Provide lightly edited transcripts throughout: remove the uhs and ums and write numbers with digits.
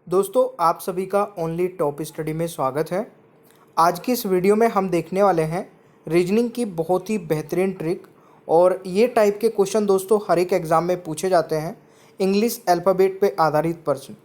दोस्तों आप सभी का ओनली टॉप स्टडी में स्वागत है। आज की इस वीडियो में हम देखने वाले हैं रीजनिंग की बहुत ही बेहतरीन ट्रिक। और ये टाइप के क्वेश्चन दोस्तों हर एक एग्ज़ाम में पूछे जाते हैं, इंग्लिश अल्फ़ाबेट पे आधारित प्रश्न।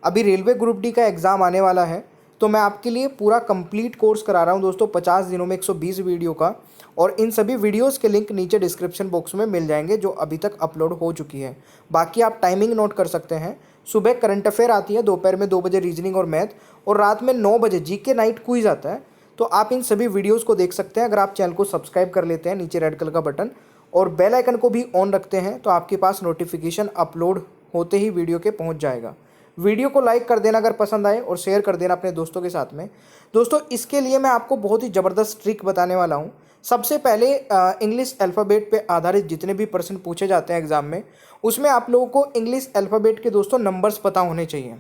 अभी रेलवे ग्रुप डी का एग्ज़ाम आने वाला है, तो मैं आपके लिए पूरा कंप्लीट कोर्स करा रहा हूँ दोस्तों 50 दिनों में 120 वीडियो का। और इन सभी वीडियोस के लिंक नीचे डिस्क्रिप्शन बॉक्स में मिल जाएंगे जो अभी तक अपलोड हो चुकी है। बाकी आप टाइमिंग नोट कर सकते हैं। सुबह करंट अफेयर आती है, दोपहर में 2 बजे रीजनिंग और मैथ, और रात में 9 बजे जीके नाइट क्विज आता है। तो आप इन सभी वीडियोस को देख सकते हैं अगर आप चैनल को सब्सक्राइब कर लेते हैं, नीचे रेड कलर का बटन और बेल आइकन को भी ऑन रखते हैं, तो आपके पास नोटिफिकेशन अपलोड होते ही वीडियो के पहुंच जाएगा। वीडियो को लाइक कर देना अगर पसंद आए और शेयर कर देना अपने दोस्तों के साथ में। दोस्तों इसके लिए मैं आपको बहुत ही ज़बरदस्त ट्रिक बताने वाला हूँ। सबसे पहले इंग्लिश अल्फ़ाबेट पे आधारित जितने भी प्रश्न पूछे जाते हैं एग्ज़ाम में, उसमें आप लोगों को इंग्लिश अल्फ़ाबेट के दोस्तों नंबर्स पता होने चाहिए,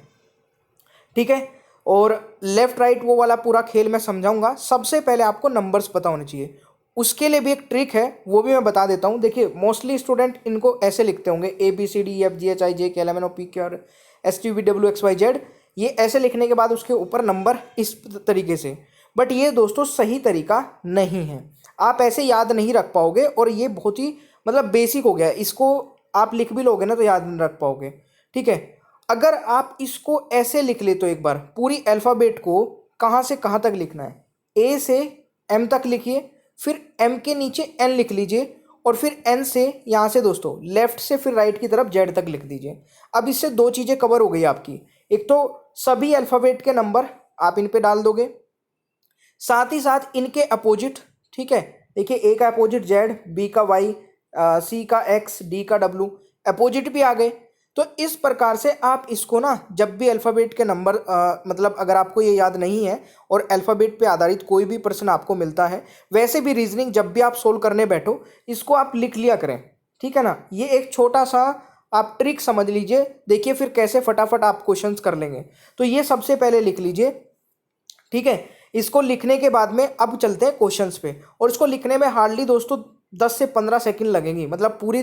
ठीक है। और लेफ़्ट राइट वो वाला पूरा खेल मैं समझाऊंगा। सबसे पहले आपको नंबर्स पता होने चाहिए। उसके लिए भी एक ट्रिक है, वो भी मैं बता देता हूँ। देखिए मोस्टली स्टूडेंट इनको ऐसे लिखते होंगे ABCDEFGHIJKLMNOPQRSTUVWXYZ, ये ऐसे लिखने के बाद उसके ऊपर नंबर इस तरीके से। बट ये दोस्तों सही तरीका नहीं है, आप ऐसे याद नहीं रख पाओगे और ये बहुत ही मतलब बेसिक हो गया है। इसको आप लिख भी लोगे ना तो याद नहीं रख पाओगे, ठीक है। अगर आप इसको ऐसे लिख ले तो एक बार पूरी अल्फ़ाबेट को कहाँ से कहाँ तक लिखना है, ए से एम तक लिखिए, फिर एम के नीचे एन लिख लीजिए, और फिर एन से यहाँ से दोस्तों लेफ्ट से फिर राइट की तरफ जेड तक लिख दीजिए। अब इससे दो चीज़ें कवर हो गई आपकी। एक तो सभी अल्फ़ाबेट के नंबर आप इन पे डाल दोगे, साथ ही साथ इनके अपोजिट, ठीक है। देखिए ए का अपोजिट जेड, बी का वाई, सी का एक्स, डी का डब्लू, अपोजिट भी आ गए। तो इस प्रकार से आप इसको ना जब भी अल्फ़ाबेट के नंबर मतलब अगर आपको ये याद नहीं है और अल्फ़ाबेट पे आधारित कोई भी प्रश्न आपको मिलता है, वैसे भी रीजनिंग जब भी आप सोल्व करने बैठो इसको आप लिख लिया करें, ठीक है ना। ये एक छोटा सा आप ट्रिक समझ लीजिए। देखिए फिर कैसे फटाफट आप क्वेश्चंस कर लेंगे। तो ये सबसे पहले लिख लीजिए, ठीक है। इसको लिखने के बाद में अब चलते हैं क्वेश्चंस पे। और इसको लिखने में हार्डली दोस्तों 10 से 15 सेकंड लगेंगी, मतलब पूरी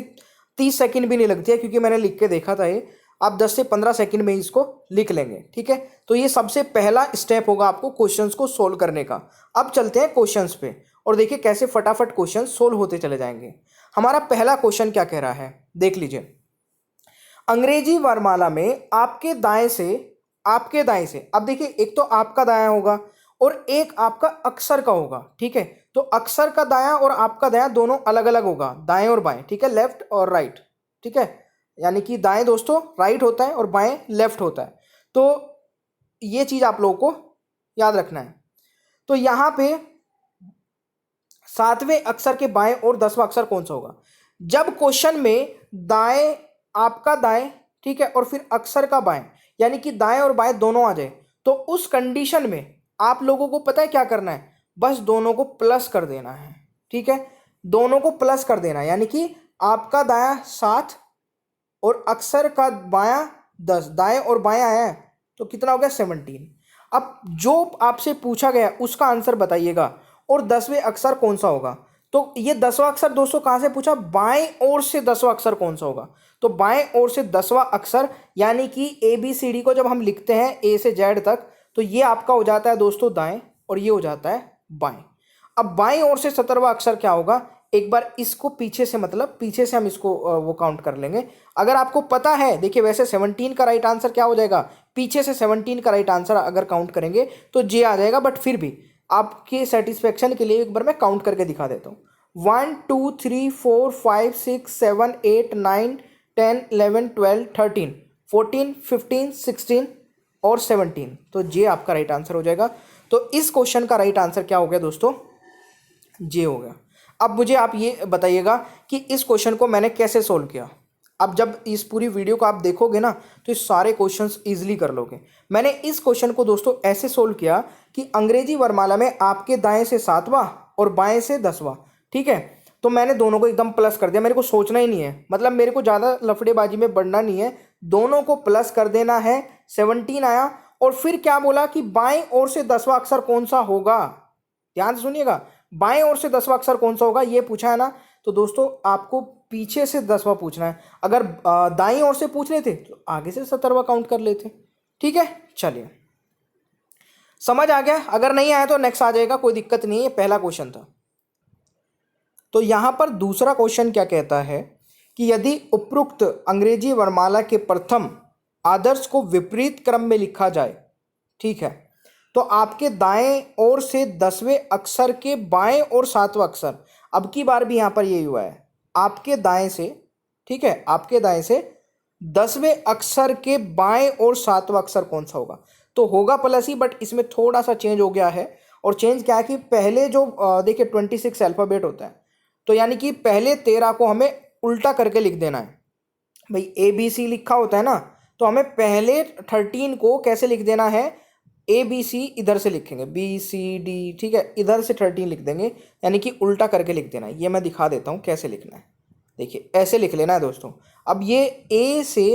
30 सेकंड भी नहीं लगती है, क्योंकि मैंने लिख के देखा था ये। आप 10 से 15 सेकंड में इसको लिख लेंगे, ठीक है। तो ये सबसे पहला स्टेप होगा आपको क्वेश्चंस को सोल्व करने का। अब चलते हैं क्वेश्चंस पे और देखिए कैसे फटाफट क्वेश्चन सोल्व होते चले जाएंगे। हमारा पहला क्वेश्चन क्या कह रहा है, देख लीजिए। अंग्रेजी वर्णमाला में आपके दाएं से, अब देखिए एक तो आपका दायां होगा और एक आपका अक्षर का होगा, ठीक है। तो अक्षर का दायां और आपका दायां दोनों अलग अलग होगा, दाएं और बाएं, ठीक है, लेफ्ट और राइट, ठीक है। यानी कि दाएं दोस्तों राइट होता है और बाएं लेफ्ट होता है। तो ये चीज आप लोगों को याद रखना है। तो यहां पे 7वें अक्षर के बाएं और 10वां अक्षर कौन सा होगा। जब क्वेश्चन में दाएं, आपका दाएं, ठीक है, और फिर अक्षर का बाएं, यानी कि दाएं और बाएं दोनों आ जाए, तो उस कंडीशन में आप लोगों को पता है क्या करना है, बस दोनों को प्लस कर देना है, ठीक है। दोनों को प्लस कर देना है, यानी कि आपका दायां 7 और अक्षर का बायां 10, दाएं और बायां आया है तो कितना हो गया 17। अब जो आपसे पूछा गया उसका आंसर बताइएगा और 10वें अक्षर कौन सा होगा। तो ये 10वां अक्षर दोस्तों कहां से पूछा, बाएं ओर से 10वां अक्षर कौन सा होगा। तो बाएं ओर से 10वां अक्षर, यानी कि ABCD को जब हम लिखते हैं ए से जेड तक, तो ये आपका हो जाता है दोस्तों दाएं और ये हो जाता है बाएं। अब बाएं ओर से 17वां अक्षर क्या होगा, एक बार इसको पीछे से, मतलब पीछे से हम इसको वो काउंट कर लेंगे। अगर आपको पता है, देखिए वैसे 17 का राइट आंसर क्या हो जाएगा, पीछे से 17 का राइट आंसर अगर काउंट करेंगे तो जे आ जाएगा। बट फिर भी आपके सेटिस्फेक्शन के लिए एक बार मैं काउंट करके दिखा देता हूँ। 1 2 3 4 5 6 7 8 9 10 11 12 13 14 15 16 और 17, तो जे आपका राइट आंसर हो जाएगा। तो इस क्वेश्चन का राइट आंसर क्या हो गया दोस्तों, जे हो गया। अब मुझे आप ये बताइएगा कि इस क्वेश्चन को मैंने कैसे सोल्व किया। अब जब इस पूरी वीडियो को आप देखोगे ना तो ये सारे क्वेश्चंस इजीली कर लोगे। मैंने इस क्वेश्चन को दोस्तों ऐसे सोल्व किया कि अंग्रेजी वर्णमाला में आपके दाएं से 7वां और बाएं से 10वां, ठीक है। तो मैंने दोनों को एकदम प्लस कर दिया, मेरे को सोचना ही नहीं है, मतलब मेरे को ज़्यादा लफड़ेबाजी में बढ़ना नहीं है, दोनों को प्लस कर देना है। 17 आया और फिर क्या बोला कि बाएं ओर से 10वां अक्षर कौन सा होगा, ध्यान से सुनिएगा। बाएं ओर से 10वां अक्षर कौन सा होगा ये पूछा है ना, तो दोस्तों आपको पीछे से 10वां पूछना है। अगर दाईं ओर से पूछ रहे थे तो आगे से 17वां काउंट कर लेते, ठीक है, चलिए समझ आ गया। अगर नहीं आया तो नेक्स्ट आ जाएगा, कोई दिक्कत नहीं है। पहला क्वेश्चन था। तो यहाँ पर दूसरा क्वेश्चन क्या कहता है कि यदि उपरोक्त अंग्रेजी वर्णमाला के प्रथम आदर्श को विपरीत क्रम में लिखा जाए, ठीक है, तो आपके दाएं ओर से 10वें अक्षर के बाएं और 7वां अक्षर, अब की बार भी यहाँ पर यही हुआ है, आपके दाएं से, ठीक है, आपके दाएं से 10वें अक्षर के बाएं और 7वां अक्षर कौन सा होगा? तो होगा प्लस ही, बट इसमें थोड़ा सा चेंज हो गया है। और चेंज क्या है कि पहले जो देखिए 26 अल्फ़ाबेट होता है, तो यानी कि पहले 13 को हमें उल्टा करके लिख देना है। भाई ABC लिखा होता है ना, तो हमें पहले 13 को कैसे लिख देना है? ABC इधर से लिखेंगे, BCD, ठीक है, इधर से 13 लिख देंगे, यानी कि उल्टा करके लिख देना है। ये मैं दिखा देता हूँ कैसे लिखना है। देखिए ऐसे लिख लेना है दोस्तों। अब ये A से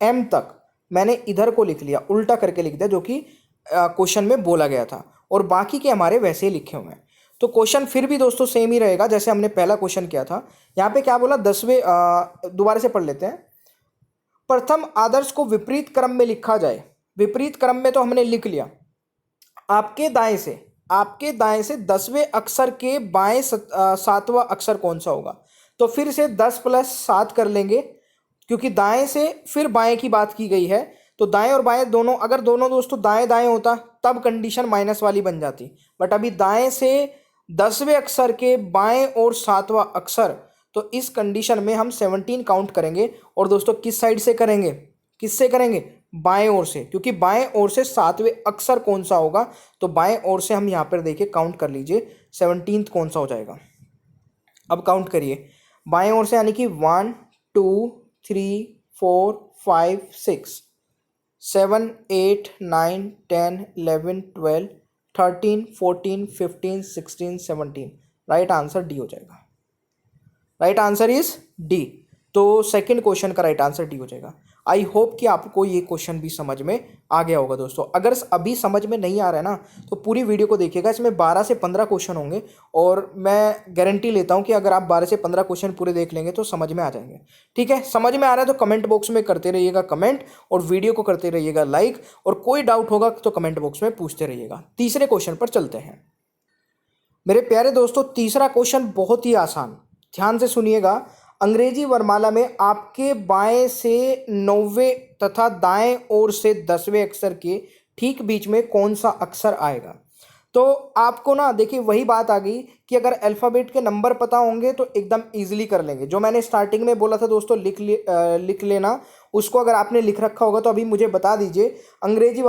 M तक मैंने इधर को लिख लिया, उल्टा करके लिख दिया, जो कि क्वेश्चन में बोला गया था, और बाकी के हमारे वैसे ही लिखे हुए हैं। तो क्वेश्चन फिर भी दोस्तों सेम ही रहेगा जैसे हमने पहला क्वेश्चन किया था। यहाँ पे क्या बोला? 10वें, दोबारा से पढ़ लेते हैं। प्रथम आदर्श को विपरीत क्रम में लिखा जाए। विपरीत क्रम में तो हमने लिख लिया। आपके दाएं से 10वें अक्षर के बाएं 7वां अक्षर कौन सा होगा? तो फिर से 10 + 7 कर लेंगे, क्योंकि दाएं से फिर बाएं की बात की गई है। तो दाएं और बाएं दोनों, अगर दोनों दोस्तों दाएं दाएं होता तब कंडीशन माइनस वाली बन जाती, बट अभी दाएं से 10वें अक्षर के बाएं और 7वां अक्षर, तो इस कंडीशन में हम 17 काउंट करेंगे। और दोस्तों किस साइड से करेंगे? किससे करेंगे? बाएं ओर से, क्योंकि बाएं ओर से 7वें अक्षर कौन सा होगा? तो बाएं ओर से हम यहाँ पर देखिए काउंट कर लीजिए, 17 कौन सा हो जाएगा? अब काउंट करिए बाएं ओर से, यानी कि 1 2 3 4 5 6 7 8 9 10 11 12 13 14 15 16 17। राइट आंसर डी हो जाएगा। Right answer is D. तो सेकंड क्वेश्चन का राइट आंसर डी हो जाएगा। आई होप कि आपको ये क्वेश्चन भी समझ में आ गया होगा दोस्तों। अगर अभी समझ में नहीं आ रहा है ना, तो पूरी वीडियो को देखिएगा। इसमें 12 से 15 क्वेश्चन होंगे, और मैं गारंटी लेता हूँ कि अगर आप 12 से 15 क्वेश्चन पूरे देख लेंगे तो समझ में आ जाएंगे। ठीक है, समझ में आ रहा है तो कमेंट बॉक्स में करते रहिएगा कमेंट, और वीडियो को करते रहिएगा लाइक, और कोई डाउट होगा तो कमेंट बॉक्स में पूछते रहिएगा। तीसरे क्वेश्चन पर चलते हैं मेरे प्यारे दोस्तों। तीसरा क्वेश्चन बहुत ही आसान, ध्यान से सुनिएगा। अंग्रेजी वर्णमाला में आपके बाएं से 9वें तथा दाएं ओर से 10वें अक्षर के ठीक बीच में कौन सा अक्षर आएगा? तो आपको ना देखिए वही बात आ गई कि अगर अल्फ़ाबेट के नंबर पता होंगे तो एकदम इजीली कर लेंगे। जो मैंने स्टार्टिंग में बोला था दोस्तों, लिख लेना, उसको अगर आपने लिख रखा होगा तो अभी मुझे बता दीजिए। अंग्रेजी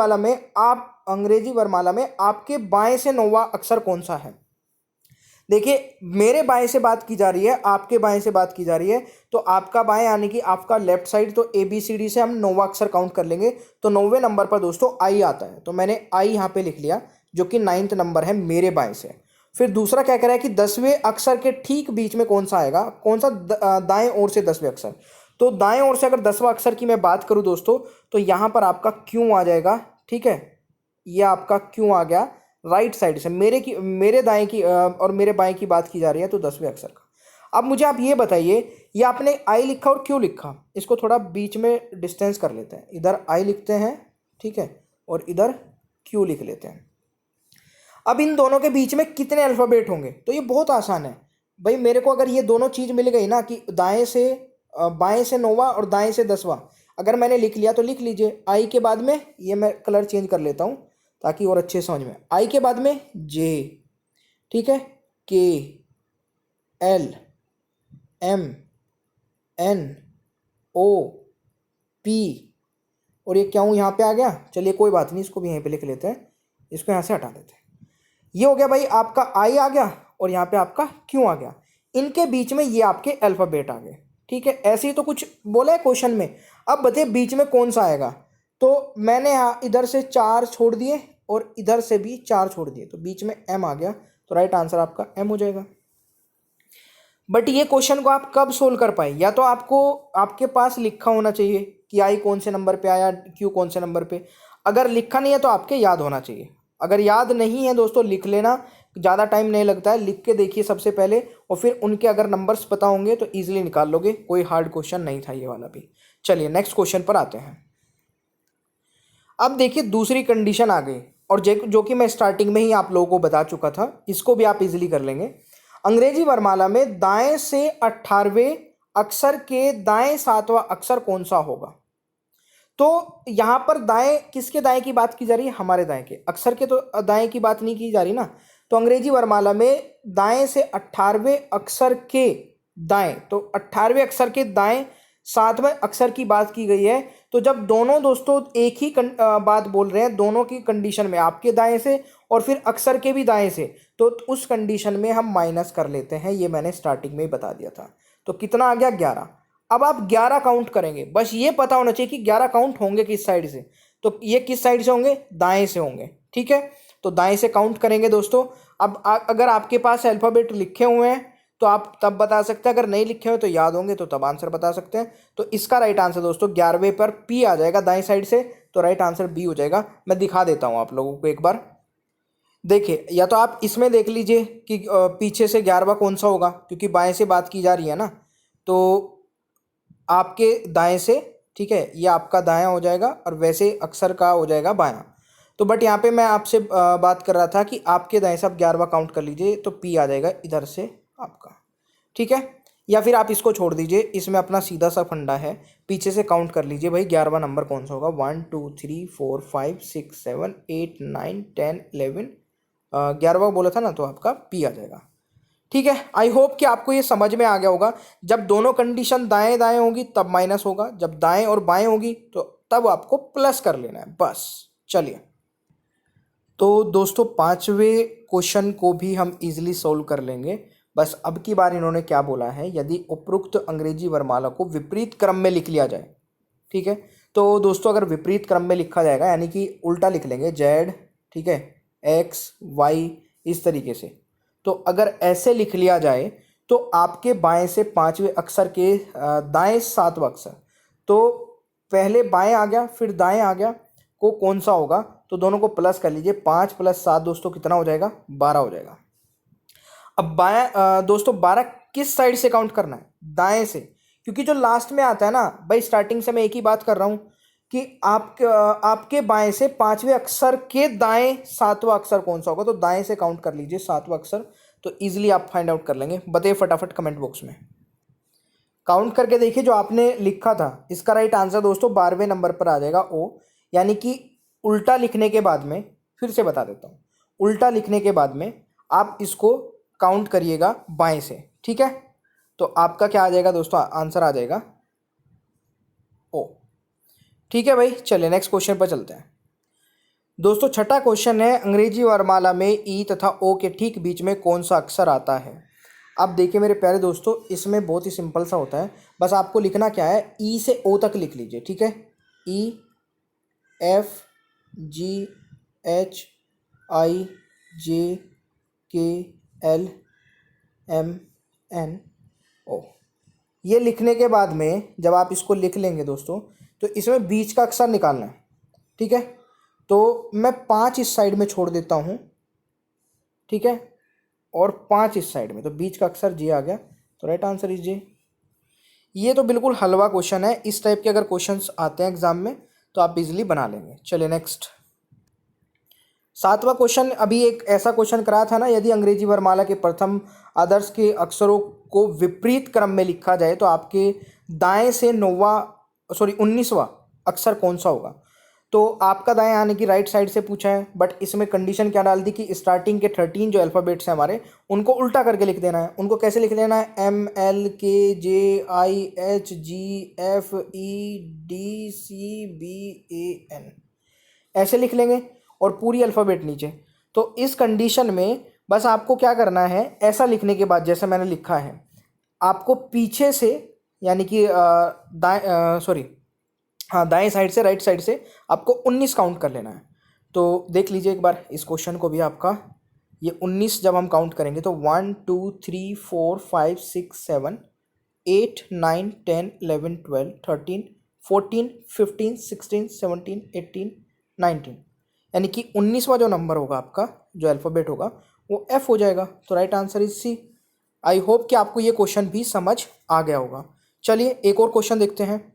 वर्णमाला में आपके बाएं से 9वां अक्षर कौन सा है? देखिए मेरे बाएं से बात की जा रही है, आपके बाएं से बात की जा रही है, तो आपका बाएं यानी कि आपका लेफ्ट साइड, तो ABCD से हम 9वां अक्षर काउंट कर लेंगे। तो 9वें नंबर पर दोस्तों आई आता है, तो मैंने आई यहाँ पे लिख लिया, जो कि 9th नंबर है मेरे बाएं से। फिर दूसरा क्या कह रहा है कि 10वें अक्षर के ठीक बीच में कौन सा आएगा? कौन सा? दाएं ओर से 10वें अक्षर। तो दाएं ओर से अगर 10वां अक्षर की मैं बात करूँ दोस्तों, तो यहाँ पर आपका क्यों आ जाएगा। ठीक है, यह आपका क्यों आ गया राइट साइड से। मेरे दाएं की और मेरे बाएं की बात की जा रही है, तो 10वें अक्षर का। अब मुझे आप ये बताइए, ये आपने आई लिखा और क्यों लिखा? इसको थोड़ा बीच में डिस्टेंस कर लेते हैं। इधर आई लिखते हैं, ठीक है, और इधर क्यू लिख लेते हैं। अब इन दोनों के बीच में कितने अल्फ़ाबेट होंगे? तो ये बहुत आसान है भाई। मेरे को अगर ये दोनों चीज़ मिल गई ना, कि बाएं से 9वां और दाएं से 10वां, अगर मैंने लिख लिया तो लिख लीजिए। आई के बाद में, ये मैं कलर चेंज कर लेता हूँ ताकि और अच्छे समझ में। आई के बाद में जे, ठीक है, के, एल, एम, एन, ओ, पी, और ये क्या हूँ यहाँ पे आ गया। चलिए कोई बात नहीं, इसको भी यहीं पे लिख लेते हैं, इसको यहाँ से हटा देते हैं। ये हो गया भाई, आपका आई आ गया और यहाँ पे आपका क्यों आ गया। इनके बीच में ये आपके अल्फ़ाबेट आ गए। ठीक है, ऐसे ही तो कुछ बोला है क्वेश्चन में। अब बताइए बीच में कौन सा आएगा? तो मैंने यहाँ इधर से 4 छोड़ दिए और इधर से भी 4 छोड़ दिए, तो बीच में एम आ गया, तो राइट आंसर आपका एम हो जाएगा। बट ये क्वेश्चन को आप कब सोल्व कर पाए? या तो आपके पास लिखा होना चाहिए कि आई कौन से नंबर पे आया, क्यू कौन से नंबर पे। अगर लिखा नहीं है तो आपके याद होना चाहिए। अगर याद नहीं है दोस्तों, लिख लेना, ज़्यादा टाइम नहीं लगता है। लिख के देखिए सबसे पहले, और फिर उनके अगर नंबर्स पता होंगे तो ईजिली निकाल लोगे। कोई हार्ड क्वेश्चन नहीं था ये वाला भी। चलिए नेक्स्ट क्वेश्चन पर आते हैं। अब देखिए दूसरी कंडीशन आ गई, और जो कि मैं स्टार्टिंग में ही आप लोगों को बता चुका था, इसको भी आप इजीली कर लेंगे। अंग्रेजी वर्णमाला में दाएं से 18वें अक्षर के दाएं 7वां अक्षर कौन सा होगा? तो यहां पर दाएं, किसके दाएं की बात की जा रही है? हमारे दाएं के अक्षर के, तो दाएं की बात नहीं की जा रही ना। तो अंग्रेजी वर्णमाला में दाएं से 18वें अक्षर के दाएं, तो 18वें अक्षर के दाएं 7वें अक्षर की बात की गई है। तो जब दोनों दोस्तों एक ही बात बोल रहे हैं, दोनों की कंडीशन में, आपके दाएं से और फिर अक्षर के भी दाएं से, तो उस कंडीशन में हम माइनस कर लेते हैं। ये मैंने स्टार्टिंग में ही बता दिया था। तो कितना आ गया? 11। अब आप 11 काउंट करेंगे, बस ये पता होना चाहिए कि 11 काउंट होंगे किस साइड से। तो ये किस साइड से होंगे? दाएं से होंगे, ठीक है। तो दाएं से काउंट करेंगे दोस्तों। अब अगर आपके पास अल्फ़ाबेट लिखे हुए हैं तो आप तब बता सकते हैं, अगर नहीं लिखे हुए तो याद होंगे तो तब आंसर बता सकते हैं। तो इसका राइट आंसर दोस्तों 11वें पर पी आ जाएगा दाएं साइड से, तो राइट आंसर बी हो जाएगा। मैं दिखा देता हूं आप लोगों को एक बार, देखिए। या तो आप इसमें देख लीजिए कि पीछे से 11वां कौन सा होगा, क्योंकि बाएं से बात की जा रही है ना। तो आपके दाएं से, ठीक है, ये आपका दायां हो जाएगा और वैसे अक्षर का हो जाएगा बायां। तो बट यहाँ पे मैं आपसे बात कर रहा था कि आपके दाएं से आप 11वां काउंट कर लीजिए, तो पी आ जाएगा इधर से आपका, ठीक है। या फिर आप इसको छोड़ दीजिए, इसमें अपना सीधा सा फंडा है, पीछे से काउंट कर लीजिए भाई 11वां नंबर कौन सा होगा। 1 2 3 4 5 6 7 8 9 10 11, 11वां बोला था ना, तो आपका पी आ जाएगा, ठीक है। आई होप कि आपको ये समझ में आ गया होगा। जब दोनों कंडीशन दाएं दाएं होगी तब माइनस होगा, जब दाएं और बाएं होगी तो तब आपको प्लस कर लेना है, बस। चलिए, तो दोस्तों 5वें क्वेश्चन को भी हम इजीली सोल्व कर लेंगे। बस अब की बार इन्होंने क्या बोला है, यदि उपरोक्त अंग्रेजी वर्णमाला को विपरीत क्रम में लिख लिया जाए, ठीक है। तो दोस्तों अगर विपरीत क्रम में लिखा जाएगा, यानी कि उल्टा लिख लेंगे, जेड, ठीक है, एक्स वाई, इस तरीके से। तो अगर ऐसे लिख लिया जाए तो आपके बाएं से 5वें अक्षर के दाएं 7वां अक्षर, तो पहले बाएं आ गया फिर दाएं आ गया, को कौन सा होगा? तो दोनों को प्लस कर लीजिए, 5 + 7 दोस्तों कितना हो जाएगा? 12 हो जाएगा। अब बायां दोस्तों 12 किस साइड से काउंट करना है? दाएं से, क्योंकि जो लास्ट में आता है ना भाई, स्टार्टिंग से मैं एक ही बात कर रहा हूं कि आपके बाएं से 5वें अक्षर के दाएं 7वां अक्षर कौन सा होगा, तो दाएं से काउंट कर लीजिए 7वां अक्षर। तो इजीली आप फाइंड आउट कर लेंगे। बताइए फटाफट कमेंट बॉक्स में काउंट करके देखिए जो आपने लिखा था। इसका राइट आंसर दोस्तों 12वें नंबर पर आ जाएगा, ओ। यानी कि उल्टा लिखने के बाद में, फिर से बता देता हूँ, उल्टा लिखने के बाद में आप इसको काउंट करिएगा बाएं से, ठीक है। तो आपका क्या आ जाएगा दोस्तों? आंसर आ जाएगा ओ, ठीक है भाई। चलिए नेक्स्ट क्वेश्चन पर चलते हैं दोस्तों। छठा क्वेश्चन है, अंग्रेजी वर्णमाला में ई तथा ओ के ठीक बीच में कौन सा अक्षर आता है? अब देखिए मेरे प्यारे दोस्तों, इसमें बहुत ही सिंपल सा होता है। बस आपको लिखना क्या है, ई से ओ तक लिख लीजिए, ठीक है। E F G H I जे के एल एम एन ओ। ये लिखने के बाद में जब आप इसको लिख लेंगे दोस्तों, तो इसमें बीच का अक्षर निकालना है, ठीक है। तो मैं 5 इस साइड में छोड़ देता हूँ, ठीक है, और 5 इस साइड में, तो बीच का अक्षर जी आ गया। तो राइट आंसर इज जे। ये तो बिल्कुल हलवा क्वेश्चन है। इस टाइप के अगर क्वेश्चंस आते हैं एग्जाम में तो आप इजीली बना लेंगे। चलिए नेक्स्ट, 7वां क्वेश्चन। अभी एक ऐसा क्वेश्चन कराया था ना, यदि अंग्रेजी वर्णमाला के प्रथम आदर्श के अक्षरों को विपरीत क्रम में लिखा जाए तो आपके दाएं से 19वां अक्षर कौन सा होगा? तो आपका दाएं यानी कि राइट साइड से पूछा है, बट इसमें कंडीशन क्या डाल दी कि स्टार्टिंग के 13 जो अल्फ़ाबेट्स हैं हमारे, उनको उल्टा करके लिख देना है। उनको कैसे लिख देना है? MLKJIHGFEDCBAN, ऐसे लिख लेंगे और पूरी अल्फ़ाबेट नीचे। तो इस कंडीशन में बस आपको क्या करना है, ऐसा लिखने के बाद जैसे मैंने लिखा है, आपको पीछे से, यानी कि दाएं साइड से, राइट साइड से आपको 19 काउंट कर लेना है। तो देख लीजिए एक बार इस क्वेश्चन को भी। आपका ये 19 जब हम काउंट करेंगे तो 1 2 3 4 5 6 7 8 9 10 11 12 13 14 15 16 17 18 19, यानी कि 19वां जो नंबर होगा आपका, जो अल्फ़ाबेट होगा, वो एफ हो जाएगा। तो right answer is C. I hope कि आपको ये क्वेश्चन भी समझ आ गया होगा। चलिए एक और क्वेश्चन देखते हैं।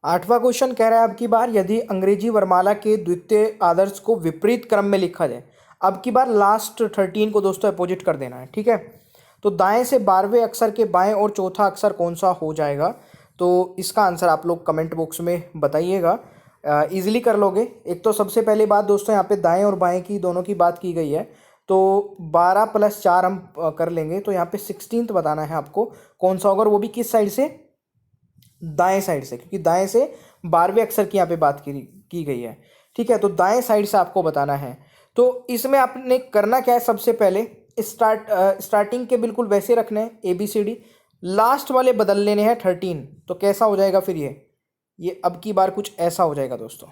8वां क्वेश्चन कह रहा है अब की बार यदि अंग्रेजी वर्णमाला के द्वितीय आदर्श को विपरीत क्रम में लिखा जाए। अब की बार लास्ट 13 को दोस्तों अपोजिट कर देना है, ठीक है। तो दाएं से 12वें अक्षर के बाएं और चौथा अक्षर कौन सा हो जाएगा, तो इसका आंसर आप लोग कमेंट बॉक्स में बताइएगा। ईजिली कर लोगे। एक तो सबसे पहली बात दोस्तों यहाँ पे दाएं और बाएं की दोनों की बात की गई है, तो 12 + 4 हम कर लेंगे, तो यहाँ पे 16th बताना है आपको कौन सा होगा, और वो भी किस साइड से, दाएं साइड से, क्योंकि दाएं से 12वें अक्षर की यहाँ पे बात की गई है, ठीक है। तो दाएं साइड से आपको बताना है। तो इसमें आपने करना क्या है, सबसे पहले स्टार्टिंग के बिल्कुल वैसे रखने हैं ABCD, लास्ट वाले बदल लेने हैं 13। तो कैसा हो जाएगा फिर ये अब की बार कुछ ऐसा हो जाएगा दोस्तों,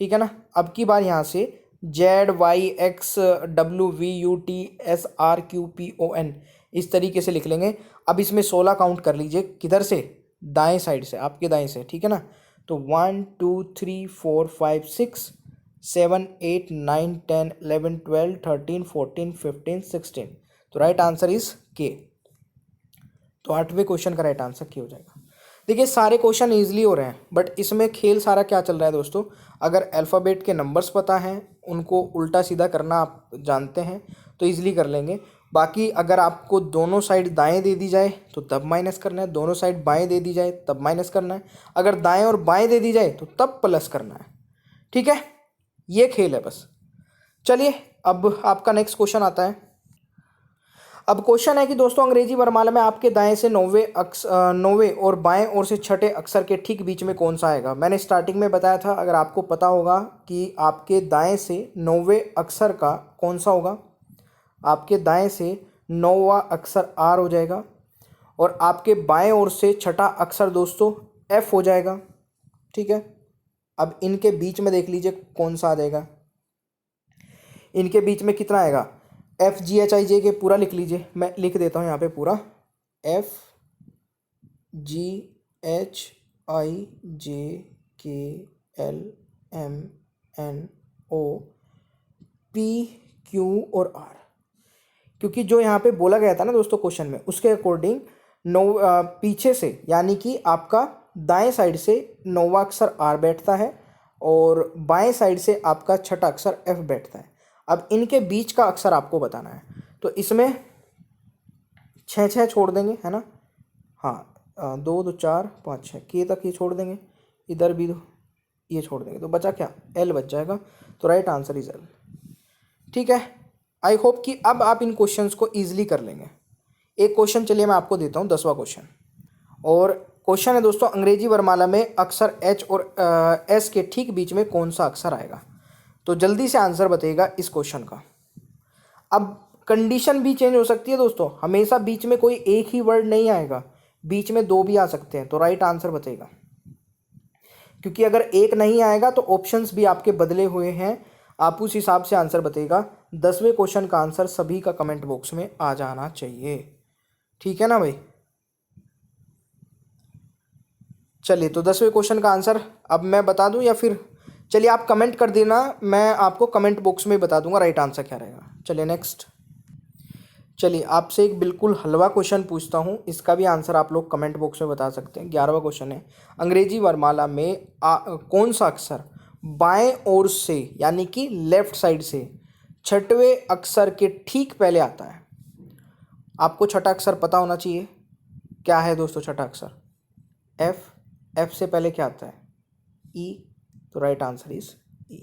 ठीक है ना। अब की बार यहाँ से ZYXWVUTSRQPON इस तरीके से लिख लेंगे। अब इसमें 16 काउंट कर लीजिए, किधर से, दाएं साइड से, आपके दाएं से, ठीक है ना। तो 1 2 3 4 5 6 7 8 9 10 11 12 13 14 15 16। तो राइट आंसर इज के। तो 8वें क्वेश्चन का राइट आंसर क्या हो जाएगा। देखिए सारे क्वेश्चन ईजिली हो रहे हैं, बट इसमें खेल सारा क्या चल रहा है दोस्तों, अगर अल्फ़ाबेट के नंबर्स पता हैं, उनको उल्टा सीधा करना आप जानते हैं तो ईजिली कर लेंगे। बाकी अगर आपको दोनों साइड दाएं दे दी जाए तो तब माइनस करना है, दोनों साइड बाएं दे दी जाए तब माइनस करना है, अगर दाएं और बाएं दे दी जाए तो तब प्लस करना है, ठीक है। ये खेल है बस। चलिए अब आपका नेक्स्ट क्वेश्चन आता है। अब क्वेश्चन है कि दोस्तों अंग्रेजी वर्णमाला में आपके दाएं से 9वें और बाएं ओर से छठे अक्षर के ठीक बीच में कौन सा आएगा। मैंने स्टार्टिंग में बताया था, अगर आपको पता होगा कि आपके दाएं से 9वें अक्षर का कौन सा होगा, आपके दाएं से 9वां अक्षर R हो जाएगा, और आपके बाएं ओर से छठा अक्षर दोस्तों F हो जाएगा, ठीक है। अब इनके बीच में देख लीजिए कौन सा आ जाएगा। इनके बीच में कितना आएगा, FGHIJ के पूरा लिख लीजिए, मैं लिख देता हूँ यहाँ पे पूरा, FGHIJKLMNOPQ और R, क्योंकि जो यहाँ पे बोला गया था ना दोस्तों क्वेश्चन में, उसके अकॉर्डिंग पीछे से यानी कि आपका दाएं साइड से 9वां अक्षर R बैठता है और बाएं साइड से आपका छठा अक्षर F बैठता है। अब इनके बीच का अक्षर आपको बताना है, तो इसमें 6 छोड़ देंगे, है ना। हाँ 2 2 4 5 6 के तक ये छोड़ देंगे, इधर भी ये छोड़ देंगे, तो बचा क्या, L बच जाएगा। तो राइट आंसर इज L, ठीक है। आई होप कि अब आप इन क्वेश्चंस को ईजिली कर लेंगे। एक क्वेश्चन चलिए मैं आपको देता हूँ, 10वां क्वेश्चन, और क्वेश्चन है दोस्तों अंग्रेजी वर्णमाला में अक्षर H और S के ठीक बीच में कौन सा अक्षर आएगा। तो जल्दी से आंसर बताइएगा इस क्वेश्चन का। अब कंडीशन भी चेंज हो सकती है दोस्तों, हमेशा बीच में कोई एक ही वर्ड नहीं आएगा, बीच में 2 भी आ सकते हैं। तो राइट आंसर बताइएगा, क्योंकि अगर एक नहीं आएगा तो ऑप्शंस भी आपके बदले हुए हैं, आप उस हिसाब से आंसर बताइएगा। 10वें क्वेश्चन का आंसर सभी का कमेंट बॉक्स में आ जाना चाहिए, ठीक है ना भाई। चलिए तो 10वें क्वेश्चन का आंसर अब मैं बता दूं या फिर, चलिए आप कमेंट कर देना, मैं आपको कमेंट बॉक्स में बता दूंगा राइट आंसर क्या रहेगा। चलिए नेक्स्ट, चलिए आपसे एक बिल्कुल हलवा क्वेश्चन पूछता हूं, इसका भी आंसर आप लोग कमेंट बॉक्स में बता सकते हैं। 11वां क्वेश्चन है अंग्रेजी वर्णमाला में कौन सा अक्षर बाएं ओर से यानी कि लेफ्ट साइड से छठवें अक्षर के ठीक पहले आता है। आपको छठा अक्षर पता होना चाहिए, क्या है दोस्तों छठा अक्षर, F से पहले क्या आता है, E। तो राइट आंसर इज E।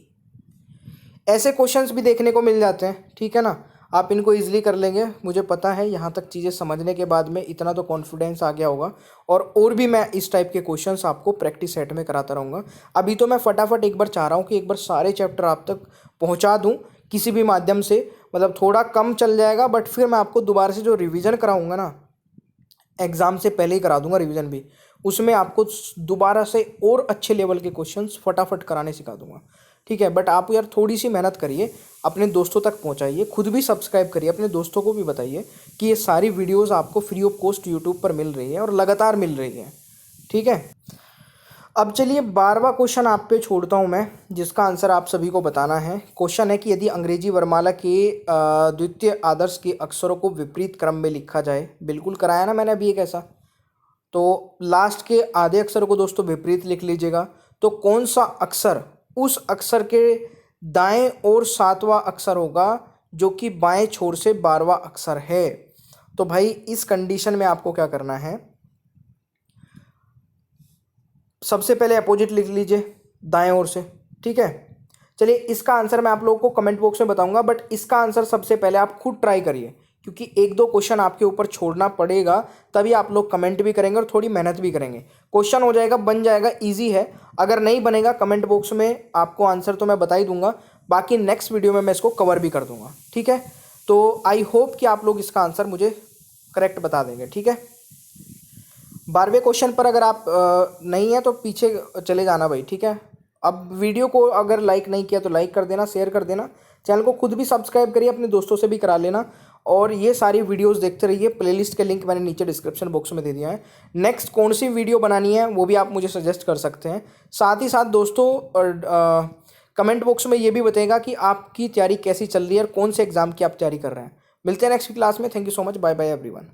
ऐसे क्वेश्चंस भी देखने को मिल जाते हैं, ठीक है ना, आप इनको इजीली कर लेंगे। मुझे पता है यहाँ तक चीज़ें समझने के बाद में इतना तो कॉन्फिडेंस आ गया होगा, और भी मैं इस टाइप के क्वेश्चंस आपको प्रैक्टिस सेट में कराता रहूँगा। अभी तो मैं फटाफट एक बार चाह रहा हूँ कि एक बार सारे चैप्टर आप तक पहुँचा दूँ किसी भी माध्यम से, मतलब थोड़ा कम चल जाएगा, बट फिर मैं आपको दोबारा से जो रिविज़न कराऊँगा ना, एग्ज़ाम से पहले ही करा दूंगा रिवीजन भी, उसमें आपको दोबारा से और अच्छे लेवल के क्वेश्चंस फटाफट कराने सिखा दूंगा, ठीक है। बट आप यार थोड़ी सी मेहनत करिए, अपने दोस्तों तक पहुंचाइए, खुद भी सब्सक्राइब करिए, अपने दोस्तों को भी बताइए कि ये सारी वीडियोस आपको फ्री ऑफ कॉस्ट यूट्यूब पर मिल रही है और लगातार मिल रही है, ठीक है। अब चलिए 12वां क्वेश्चन आप पे छोड़ता हूँ मैं, जिसका आंसर आप सभी को बताना है। क्वेश्चन है कि यदि अंग्रेजी वर्णमाला के द्वितीय आदर्श के अक्षरों को विपरीत क्रम में लिखा जाए, बिल्कुल कराया ना मैंने अभी एक ऐसा, तो लास्ट के आधे अक्षर को दोस्तों विपरीत लिख लीजिएगा। तो कौन सा अक्षर उस अक्षर के दाएं और 7वां अक्षर होगा जो कि बाएं छोर से 12वां अक्षर है। तो भाई इस कंडीशन में आपको क्या करना है, सबसे पहले अपोजिट लिख लीजिए दाएं ओर से, ठीक है। चलिए इसका आंसर मैं आप लोगों को कमेंट बॉक्स में बताऊंगा, बट इसका आंसर सबसे पहले आप खुद ट्राई करिए, क्योंकि 1-2 क्वेश्चन आपके ऊपर छोड़ना पड़ेगा, तभी आप लोग कमेंट भी करेंगे और थोड़ी मेहनत भी करेंगे। क्वेश्चन हो जाएगा, बन जाएगा, ईजी है। अगर नहीं बनेगा कमेंट बॉक्स में आपको आंसर तो मैं बता ही दूंगा, बाकी नेक्स्ट वीडियो में मैं इसको कवर भी कर दूंगा, ठीक है। तो आई होप कि आप लोग इसका आंसर मुझे करेक्ट बता देंगे, ठीक है। 12वें क्वेश्चन पर अगर आप नहीं है तो पीछे चले जाना भाई, ठीक है। अब वीडियो को अगर लाइक नहीं किया तो लाइक कर देना, शेयर कर देना, चैनल को खुद भी सब्सक्राइब करिए, अपने दोस्तों से भी करा लेना, और ये सारी वीडियोस देखते रहिए। प्लेलिस्ट के लिंक मैंने नीचे डिस्क्रिप्शन बॉक्स में दे दिया है। नेक्स्ट कौन सी वीडियो बनानी है वो भी आप मुझे सजेस्ट कर सकते हैं। साथ ही साथ दोस्तों कमेंट बॉक्स में ये भी बताएगा कि आपकी तैयारी कैसी चल रही है और कौन से एग्जाम की आप तैयारी कर रहे हैं। मिलते हैं नेक्स्ट क्लास में। Thank you so much, bye bye everyone.